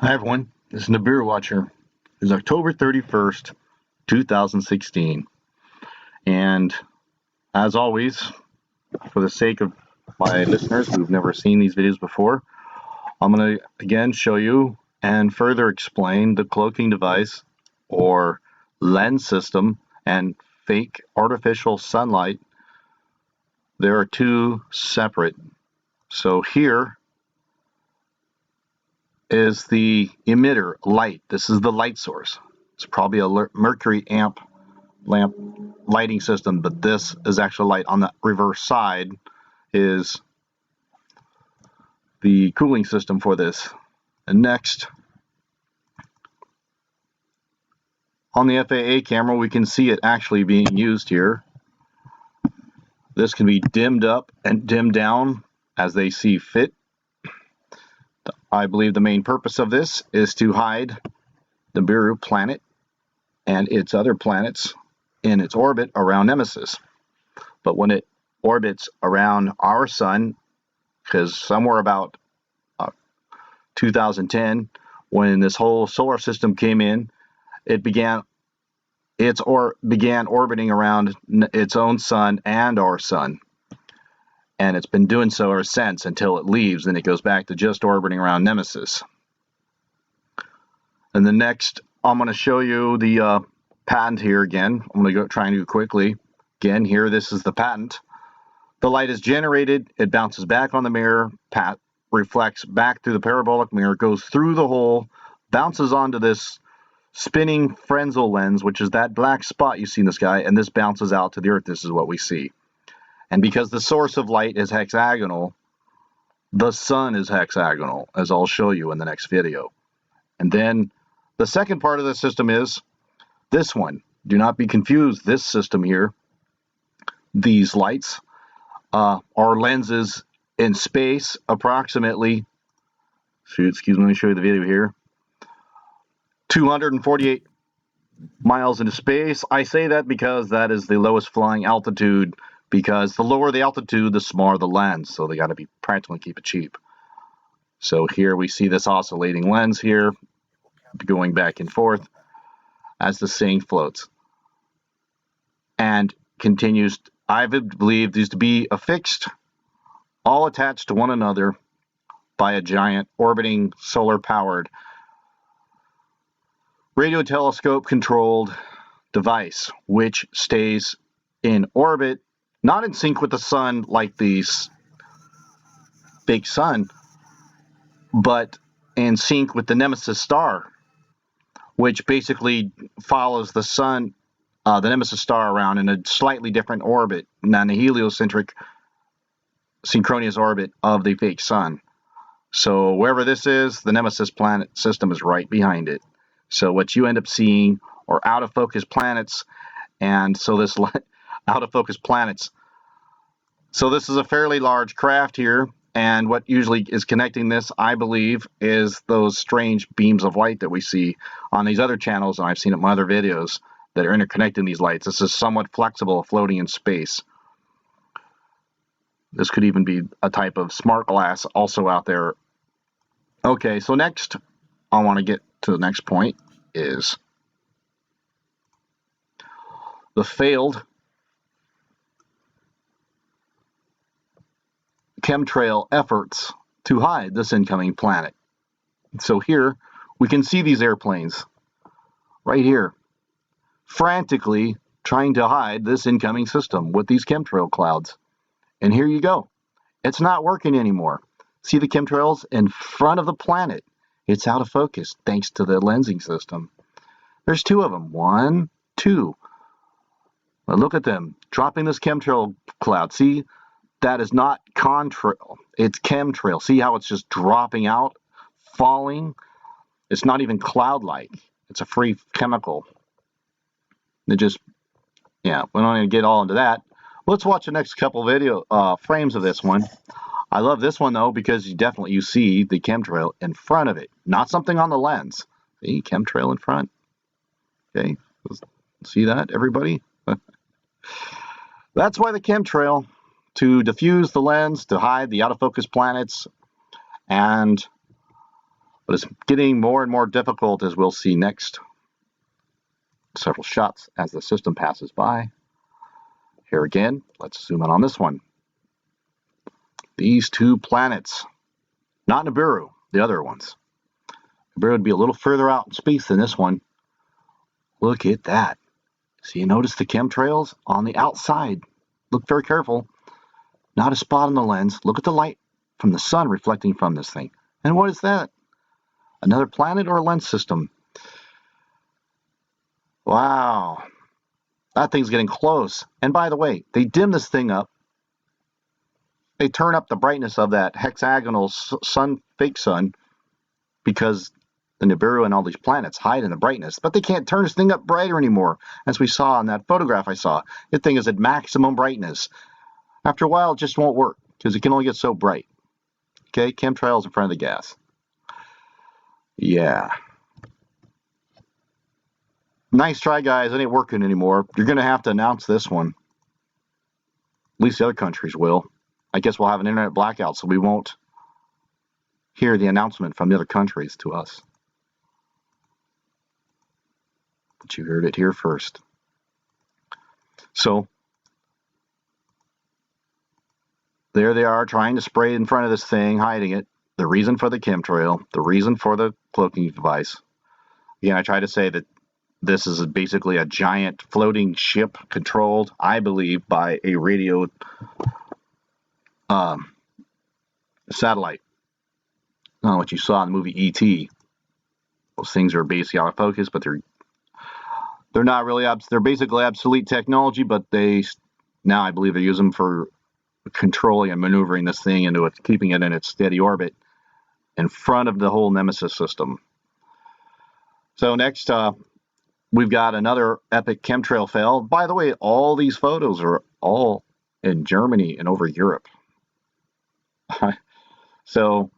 Hi everyone, this is Nibiru Watcher. It's October 31st, 2016. And as always, for the sake of my listeners who've never seen these videos before, I'm going to again show you and further explain the cloaking device or lens system and fake artificial sunlight. There are two separate. So here is the emitter light. This is the light source. It's probably a mercury lamp lighting system, but this is actual light. On the reverse side is the cooling system for this. And next, on the FAA camera, we can see it actually being used here. This can be dimmed up and dimmed down as they see fit. I believe the main purpose of this is to hide the Nibiru planet and its other planets in its orbit around Nemesis. But when it orbits around our sun, because somewhere about 2010, when this whole solar system came in, it began orbiting around its own sun and our sun. And it's been doing so ever since until it leaves, and it goes back to just orbiting around Nemesis. And the next, I'm going to show you the patent here again. I'm going to try and do it quickly. Again, here, this is the patent. The light is generated, it bounces back on the mirror, reflects back through the parabolic mirror, goes through the hole, bounces onto this spinning Fresnel lens, which is that black spot you see in the sky, and this bounces out to the Earth. This is what we see. And because the source of light is hexagonal, the sun is hexagonal, as I'll show you in the next video. And then the second part of the system is this one. Do not be confused. This system here, these lights, are lenses in space approximately, excuse me, let me show you the video here, 248 miles into space. I say that because that is the lowest flying altitude, because the lower the altitude, the smaller the lens, so they got to be practical and keep it cheap. So here we see this oscillating lens here going back and forth as the thing floats and continues. I believe these to be affixed, all attached to one another by a giant orbiting solar-powered radio telescope controlled device, which stays in orbit, not in sync with the sun like the fake sun, but in sync with the Nemesis star, which basically follows the sun, the Nemesis star, around in a slightly different orbit than the heliocentric synchronous orbit of the fake sun. So wherever this is, the Nemesis planet system is right behind it. So what you end up seeing are out of focus planets, and so this out of focus planets. So this is a fairly large craft here, and what usually is connecting this, I believe, is those strange beams of light that we see on these other channels, and I've seen it in my other videos, that are interconnecting these lights. This is somewhat flexible, floating in space. This could even be a type of smart glass also out there. Okay, so next, I want to get to the next point, is the failed chemtrail efforts to hide this incoming planet. So here, we can see these airplanes right here, frantically trying to hide this incoming system with these chemtrail clouds. And here you go. It's not working anymore. See the chemtrails in front of the planet. It's out of focus thanks to the lensing system. There's two of them. One, two. Now look at them dropping this chemtrail cloud. See, that is not contrail. It's chemtrail. See how it's just dropping out, falling? It's not even cloud-like. It's a free chemical. It just, yeah, we're not going to get all into that. Let's watch the next couple video frames of this one. I love this one, though, because you see the chemtrail in front of it, not something on the lens. See, chemtrail in front. Okay, see that, everybody? That's why the chemtrail, to diffuse the lens, to hide the out-of-focus planets, and But it's getting more and more difficult, as we'll see next. Several shots as the system passes by. Here again, let's zoom in on this one. These two planets, not Nibiru, the other ones. Nibiru would be a little further out in space than this one. Look at that. So you notice the chemtrails on the outside. Look very careful. Not a spot on the lens. Look at the light from the sun reflecting from this thing. And what is that? Another planet or a lens system? Wow. That thing's getting close. And by the way, they dim this thing up. They turn up the brightness of that hexagonal sun, fake sun, because the Nibiru and all these planets hide in the brightness. But they can't turn this thing up brighter anymore, as we saw in that photograph I saw. That thing is at maximum brightness. After a while, it just won't work, because it can only get so bright. Okay, chemtrails in front of the gas. Yeah. Nice try, guys. It ain't working anymore. You're going to have to announce this one. At least the other countries will. I guess we'll have an internet blackout, so we won't hear the announcement from the other countries to us. But you heard it here first. So, there they are trying to spray in front of this thing, hiding it. The reason for the chemtrail, the reason for the cloaking device. Again, I try to say that this is basically a giant floating ship controlled, I believe, by a radio satellite. Not what you saw in the movie E.T. Those things are basically out of focus, but they're not really they're basically obsolete technology, but now I believe they use them for controlling and maneuvering this thing into it, keeping it in its steady orbit in front of the whole Nemesis system. So next, we've got another epic chemtrail fail. By the way, all these photos are all in Germany and over Europe. So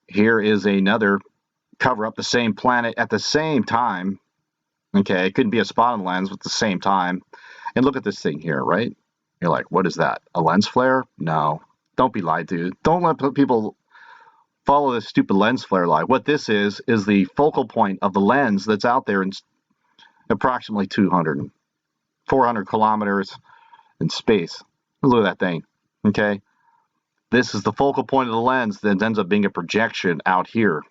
here is another cover up the same planet at the same time. Okay, it couldn't be a spot on the lens at the same time. And look at this thing here, right? You're like, what is that? A lens flare? No. Don't be lied to. Don't let people follow this stupid lens flare lie. What this is the focal point of the lens that's out there in approximately 400 kilometers in space. Look at that thing. Okay? This is the focal point of the lens that ends up being a projection out here.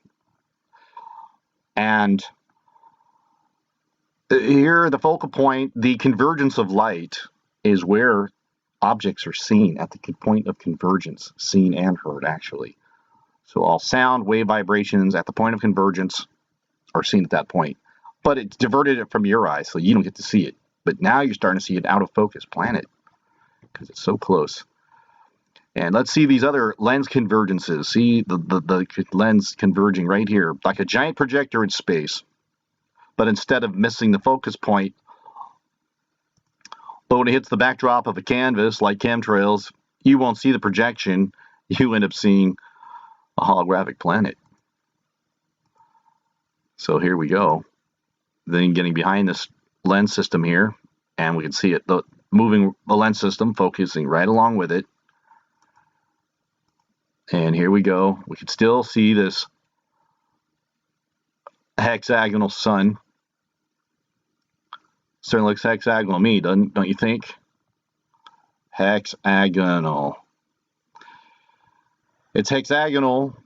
And here, the focal point, the convergence of light, is where objects are seen at the point of convergence, seen and heard, actually. So all sound, wave vibrations at the point of convergence are seen at that point. But it's diverted it from your eyes, so you don't get to see it. But now you're starting to see an out-of-focus planet because it's so close. And let's see these other lens convergences. See the lens converging right here, like a giant projector in space. But instead of missing the focus point, but when it hits the backdrop of a canvas like chemtrails, you won't see the projection. You end up seeing a holographic planet. So here we go. Then getting behind this lens system here, and we can see it moving the lens system, focusing right along with it. And here we go. We can still see this hexagonal sun. Certainly looks hexagonal to me, don't you think? Hexagonal. It's hexagonal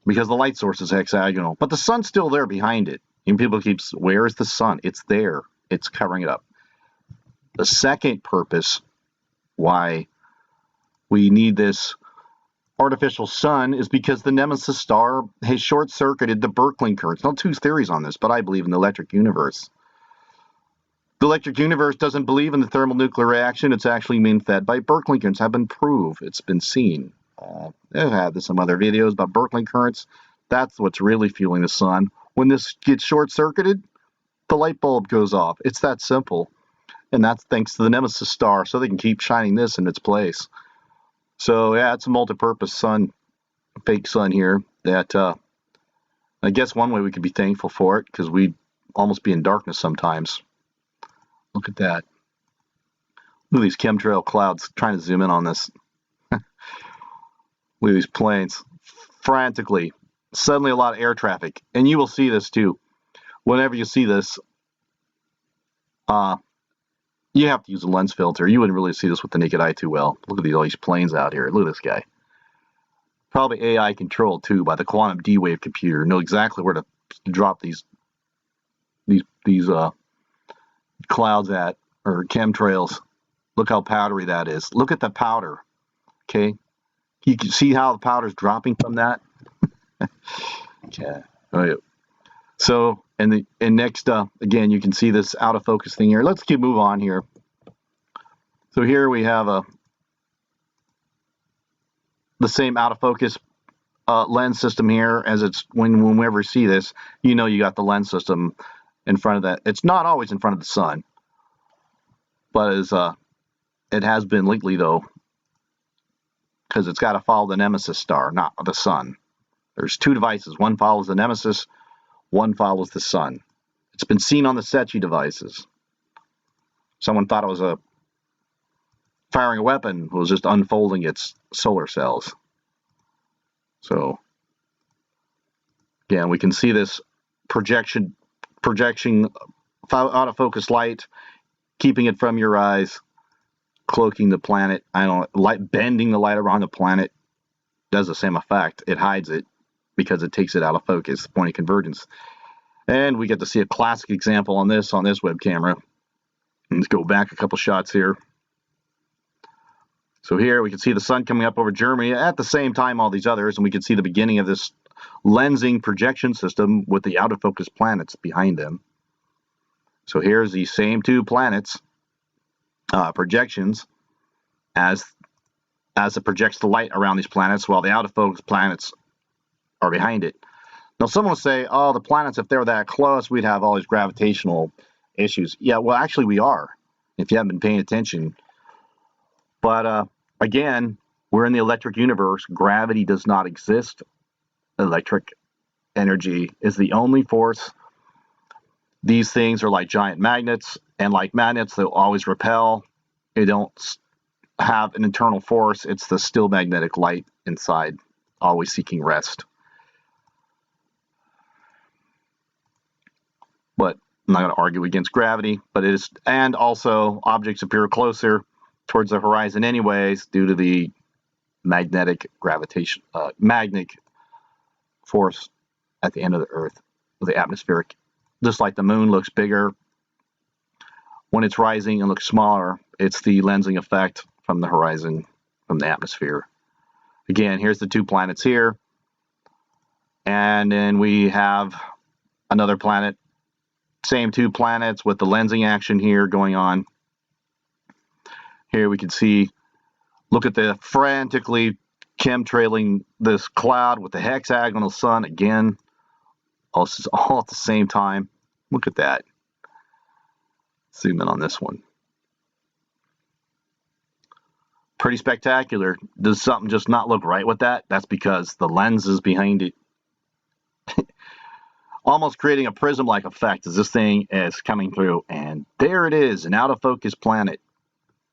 because the light source is hexagonal, but the sun's still there behind it. And people keep, where is the sun? It's there. It's covering it up. The second purpose why we need this artificial sun is because the Nemesis star has short-circuited the Birkeling currents. Now, two theories on this, but I believe in the electric universe. The electric universe doesn't believe in the thermonuclear reaction. It's actually being fed by Birkeling currents. Have been proved. It's been seen. I've had some other videos about Birkeling currents. That's what's really fueling the sun. When this gets short-circuited, the light bulb goes off. It's that simple. And that's thanks to the Nemesis star, so they can keep shining this in its place. So, yeah, it's a multi-purpose sun, fake sun here that I guess one way we could be thankful for it because we'd almost be in darkness sometimes. Look at that. Look at these chemtrail clouds. Trying to zoom in on this. Look at these planes frantically suddenly a lot of air traffic. And you will see this too. Whenever you see this, you have to use a lens filter. You wouldn't really see this with the naked eye too well. Look at all these planes out here. Look at this guy. Probably AI controlled too by the quantum D-wave computer. Know exactly where to drop these clouds at, or chemtrails. Look how powdery that is. Look at the powder. Okay, you can see how the powder's dropping from that. Okay. All right. So, and next, again, you can see this out of focus thing here. Let's move on here. So here we have the same out of focus lens system here, as it's whenever you see this, you know you got the lens system in front of that. It's not always in front of the sun, but it has been lately though, because it's got to follow the nemesis star, not the sun. There's two devices. One follows the nemesis, one follows the sun. It's been seen on the SETI devices. Someone thought it was firing a weapon. It was just unfolding its solar cells. So, again, we can see this projection out of focus light, keeping it from your eyes, cloaking the planet. Bending the light around the planet does the same effect. It hides it because it takes it out of focus, point of convergence. And we get to see a classic example on this web camera. Let's go back a couple shots here. So here we can see the sun coming up over Germany at the same time all these others, and we can see the beginning of this lensing projection system with the out of focus planets behind them. So here's the same two planets projections as it projects the light around these planets, while the out of focus planets are behind it. Now someone will say, oh, the planets, if they're that close, we'd have all these gravitational issues. Yeah, well, actually we are, if you haven't been paying attention. But again, we're in the electric universe. Gravity does not exist. Electric energy is the only force. These things are like giant magnets, and like magnets, they'll always repel. They don't have an internal force. It's the still magnetic light inside, always seeking rest. But I'm not going to argue against gravity, but it is, and also objects appear closer towards the horizon anyways due to the magnetic force at the end of the Earth, the atmospheric. Just like the moon looks bigger when it's rising and looks smaller, it's the lensing effect from the horizon, from the atmosphere. Again, here's the two planets here, and then we have another planet. Same two planets with the lensing action here going on. Here we can see, look at the frantically chemtrailing this cloud with the hexagonal sun again. All at the same time. Look at that. Zoom in on this one. Pretty spectacular. Does something just not look right with that? That's because the lens is behind it. Almost creating a prism-like effect as this thing is coming through. And there it is, an out-of-focus planet.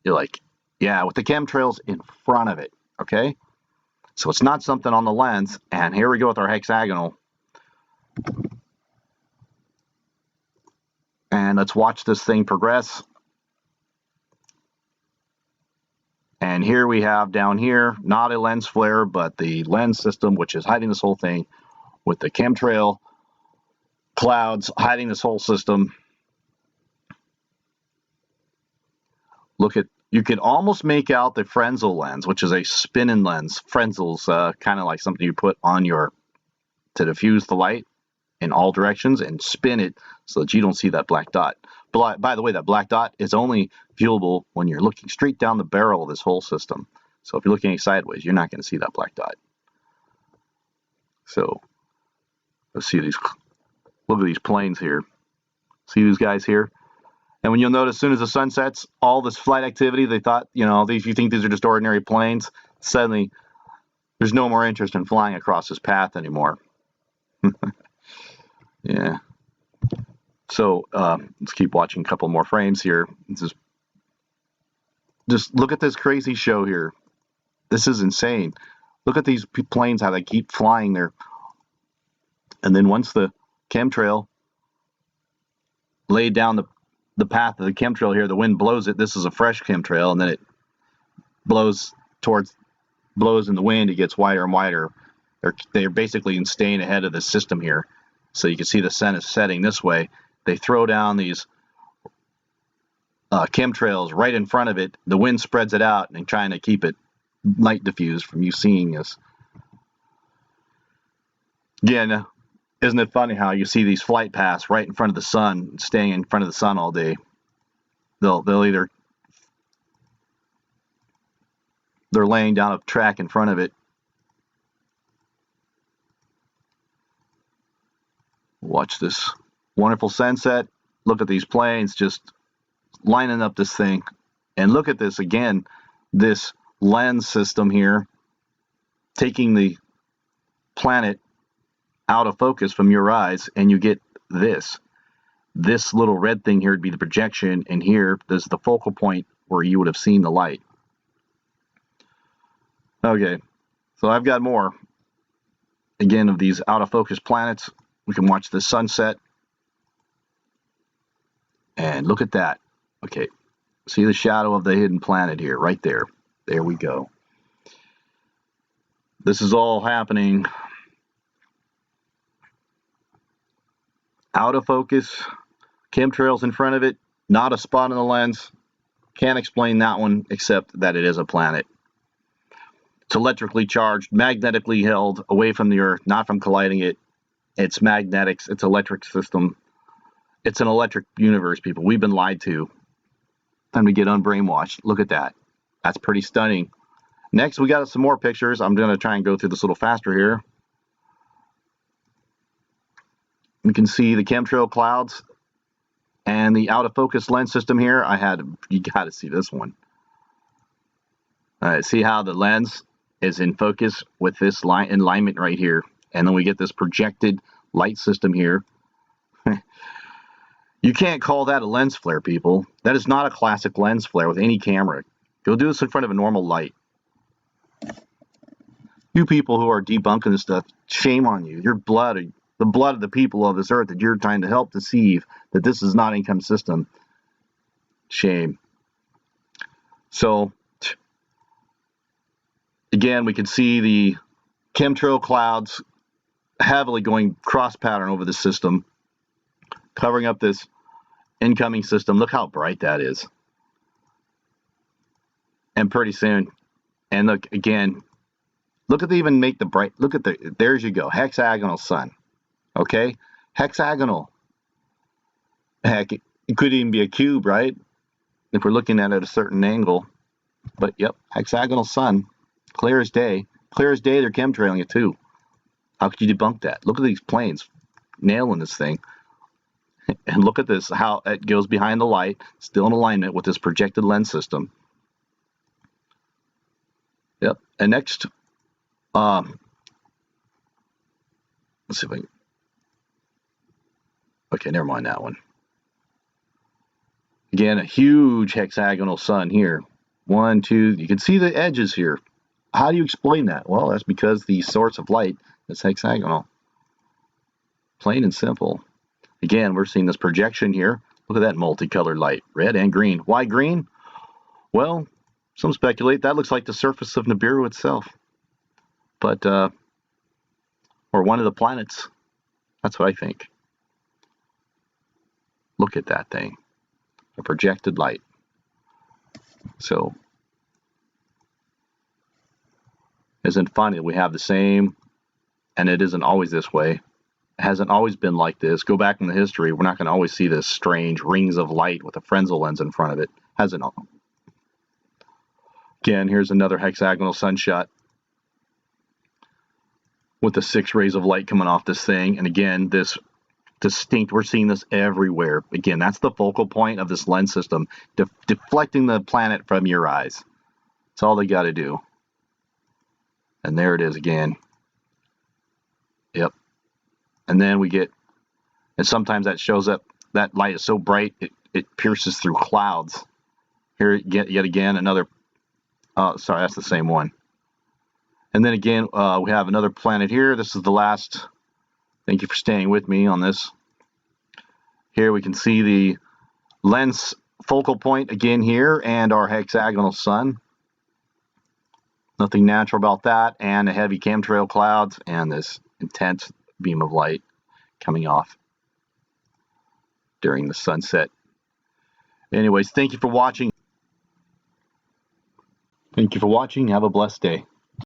You're like, yeah, with the chemtrails in front of it, okay? So it's not something on the lens. And here we go with our hexagonal. And let's watch this thing progress. And here we have down here, not a lens flare, but the lens system, which is hiding this whole thing with the chemtrail clouds hiding this whole system. Look at, you can almost make out the Fresnel lens, which is a spin-in lens. Fresnel's kind of like something you put on to diffuse the light in all directions and spin it so that you don't see that black dot. But by the way, that black dot is only viewable when you're looking straight down the barrel of this whole system. So if you're looking sideways, you're not going to see that black dot. So let's see these. Look at these planes here. See these guys here? And when you'll notice, as soon as the sun sets, all this flight activity, they thought, if you think these are just ordinary planes, suddenly there's no more interest in flying across this path anymore. Yeah. So let's keep watching a couple more frames here. Just look at this crazy show here. This is insane. Look at these planes, how they keep flying there. And then once the chemtrail laid down the path of the chemtrail here, the wind blows it. This is a fresh chemtrail, and then it blows in the wind. It gets wider and wider. They're basically staying ahead of the system here. So you can see the sun is setting this way. They throw down these chemtrails right in front of it. The wind spreads it out and trying to keep it light diffused from you seeing this. Again, isn't it funny how you see these flight paths right in front of the sun, staying in front of the sun all day? They'll either they're laying down a track in front of it. Watch this wonderful sunset. Look at these planes just lining up this thing. And look at this again, this lens system here, taking the planet out of focus from your eyes, and you get this. This little red thing here would be the projection, and here there's the focal point where you would have seen the light. Okay, so I've got more, again, of these out of focus planets. We can watch the sunset. And look at that. Okay, see the shadow of the hidden planet here, right there. There we go. This is all happening out of focus. Chemtrails in front of it, not a spot on the lens. Can't explain that one except that it is a planet. It's electrically charged, magnetically held away from the Earth, not from colliding it. It's magnetics, it's electric system. It's an electric universe, people. We've been lied to. Time to get unbrainwashed. Look at that. That's pretty stunning. Next, we got some more pictures. I'm going to try and go through this a little faster here. You can see the chemtrail clouds and the out of focus lens system here. You got to see this one. All right, see how the lens is in focus with this alignment right here. And then we get this projected light system here. You can't call that a lens flare, people. That is not a classic lens flare with any camera. Go do this in front of a normal light. You people who are debunking this stuff, shame on you. Your blood, the blood of the people of this earth that you're trying to help deceive that this is not income system. Shame. So, again, we can see the chemtrail clouds heavily going cross pattern over the system, covering up this incoming system. Look how bright that is. And pretty soon, and look again, look at even make the bright, look at there's you go, hexagonal sun. Okay, hexagonal. Heck, it could even be a cube, right? If we're looking at it at a certain angle. But yep, hexagonal sun, clear as day. Clear as day, they're chemtrailing it too. How could you debunk that? Look at these planes nailing this thing. And look at this, how it goes behind the light, still in alignment with this projected lens system. Yep. And next, let's see if I can. Okay, never mind that one. Again, a huge hexagonal sun here. 1, 2, you can see the edges here. How do you explain that? Well, that's because the source of light is hexagonal. Plain and simple. Again, we're seeing this projection here. Look at that multicolored light, red and green. Why green? Well, some speculate that looks like the surface of Nibiru itself. But, or one of the planets. That's what I think. Look at that thing. A projected light. So, isn't it funny that we have the same, and it isn't always this way. It hasn't always been like this. Go back in the history, we're not going to always see this strange rings of light with a Fresnel lens in front of it. Hasn't. Again, here's another hexagonal sunshot with the 6 rays of light coming off this thing. And again, this distinct, we're seeing this everywhere. Again, that's the focal point of this lens system, deflecting the planet from your eyes. That's all they got to do. And there it is again. Yep. And then we get, and sometimes that shows up, that light is so bright, it pierces through clouds. Here, yet again, another, sorry, that's the same one. And then again, we have another planet here. This is the last Thank you for staying with me on this. Here we can see the lens focal point again here and our hexagonal sun. Nothing natural about that, and the heavy chemtrail clouds and this intense beam of light coming off during the sunset. Anyways, thank you for watching. Thank you for watching. Have a blessed day.